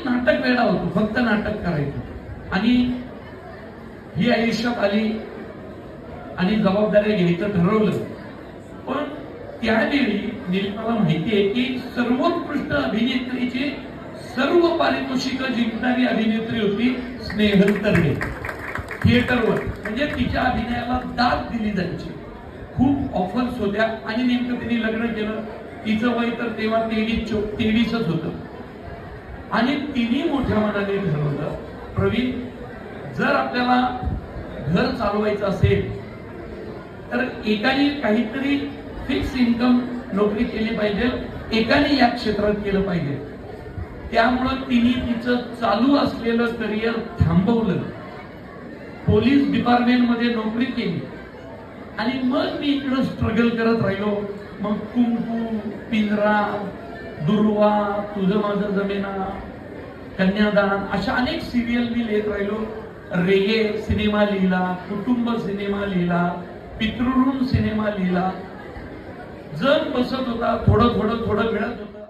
नाटक वेडा होतो, फक्त नाटक करायचं आणि ही आयुष्यात आली आणि जबाबदारी घ्यायचं ठरवलं. पण त्यावेळी निलिमाला माहिती आहे की सर्वोत्कृष्ट अभिनेत्रीची सर्व पारितोषिक जिंकणारी अभिनेत्री होती स्नेहल तरणे. थिएटरवर म्हणजे तिच्या अभिनयाला दाद दिली जायची. खूप ऑफर्स होत्या आणि नेमकं तिने लग्न केलं. तिचं वय तर तेव्हा 23च होतं आणि तिने मोठ्या मनाने ठरवलं, प्रवीण, जर आपल्याला घर चालवायचं असेल तर एकाने काहीतरी फिक्स इन्कम नोकरी केली पाहिजे, एकाने या क्षेत्रात केलं पाहिजे. त्यामुळं तिने तिचं चालू असलेलं करिअर थांबवलं, पोलीस डिपार्टमेंट मध्ये नोकरी केली आणि मग मी इकडं स्ट्रगल करत राहिलो. मग कुंकू, पिंजरा, दुर्वा, तुझं माझं जमेना, कन्यादान अशा अनेक सिरियल मी लिहित राहिलो. रेगे सिनेमा लिहिला, कुटुंब सिनेमा लिहिला, पितृऋण सिनेमा लिहिला. जण बसत होता, थोडं मिळत होतं.